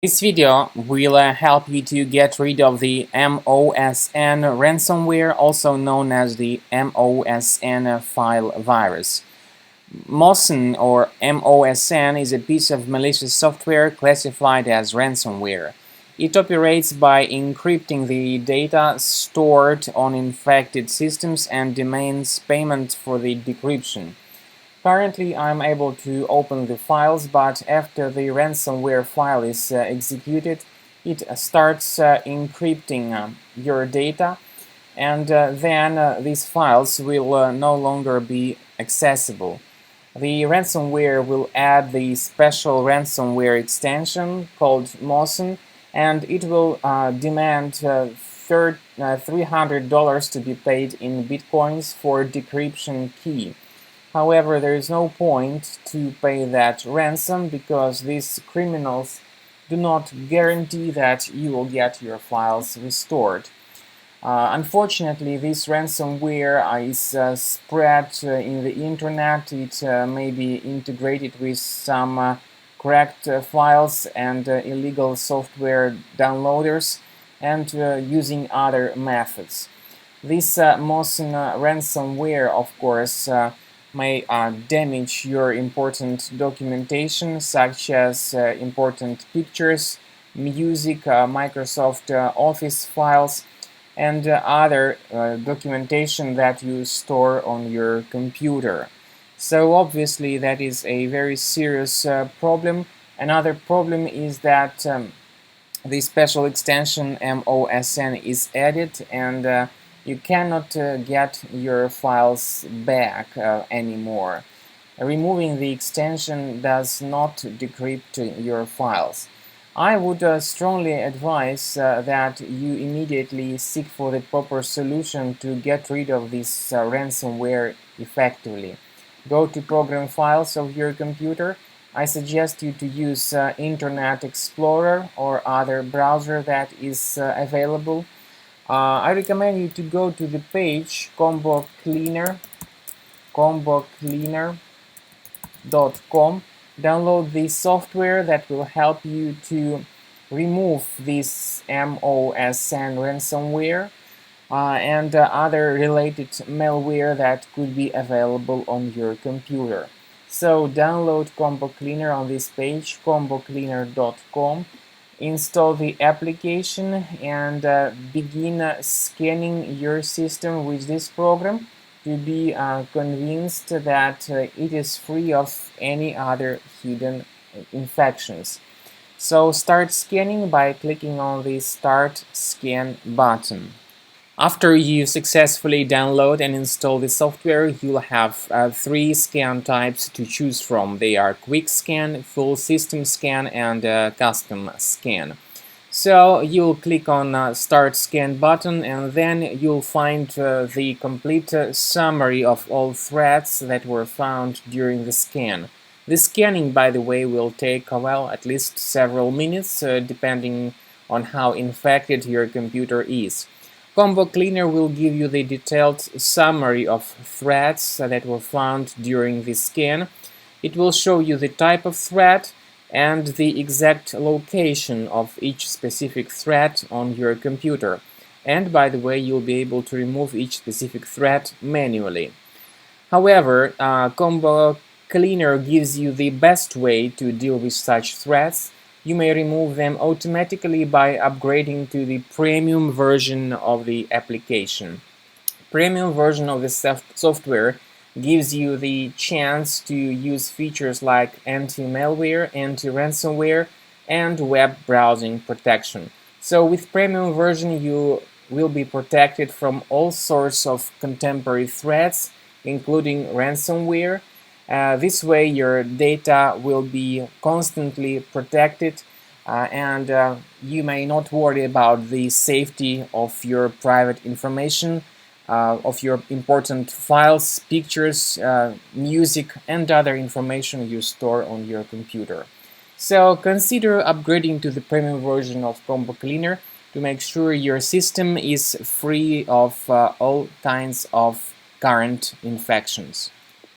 This video will help you to get rid of the MOSN ransomware, also known as the MOSN file virus. MOSN or MOSN is a piece of malicious software classified as ransomware. It operates by encrypting the data stored on infected systems and demands payment for the decryption. Currently, I'm able to open the files, but after the ransomware file is executed, it starts encrypting your data, and then these files will no longer be accessible. The ransomware will add the special ransomware extension called MOSN, and it will demand $300 to be paid in bitcoins for decryption key. However, there is no point to pay that ransom because these criminals do not guarantee that you will get your files restored. Unfortunately, this ransomware is spread in the internet. It may be integrated with some cracked files and illegal software downloaders and using other methods. This MOSN ransomware, of course, may damage your important documentation, such as important pictures, music, Microsoft Office files, and other documentation that you store on your computer. So obviously that is a very serious problem. Another problem is that the special extension MOSN is added, and you cannot get your files back anymore. Removing the extension does not decrypt your files. I would strongly advise that you immediately seek for the proper solution to get rid of this ransomware effectively. Go to Program Files of your computer. I suggest you to use Internet Explorer or other browser that is available. I recommend you to go to the page combocleaner.com. Download the software that will help you to remove this MOSN ransomware and other related malware that could be available on your computer. So download Combo Cleaner on this page, combocleaner.com. Install the application and begin scanning your system with this program to be convinced that it is free of any other hidden infections. So start scanning by clicking on the Start Scan button. After you successfully download and install the software, you'll have three scan types to choose from. They are Quick Scan, Full System Scan, and Custom Scan. So you'll click on Start Scan button, and then you'll find the complete summary of all threats that were found during the scan. The scanning, by the way, will take, well, at least several minutes, depending on how infected your computer is. Combo Cleaner will give you the detailed summary of threats that were found during the scan. It will show you the type of threat and the exact location of each specific threat on your computer. And by the way, you'll be able to remove each specific threat manually. However, Combo Cleaner gives you the best way to deal with such threats. You may remove them automatically by upgrading to the premium version of the application. Premium version of the software gives you the chance to use features like anti-malware, anti-ransomware, and web browsing protection. So with premium version you will be protected from all sorts of contemporary threats, including ransomware. This way your data will be constantly protected and you may not worry about the safety of your private information, of your important files, pictures, music, and other information you store on your computer. So consider upgrading to the premium version of Combo Cleaner to make sure your system is free of all kinds of current infections.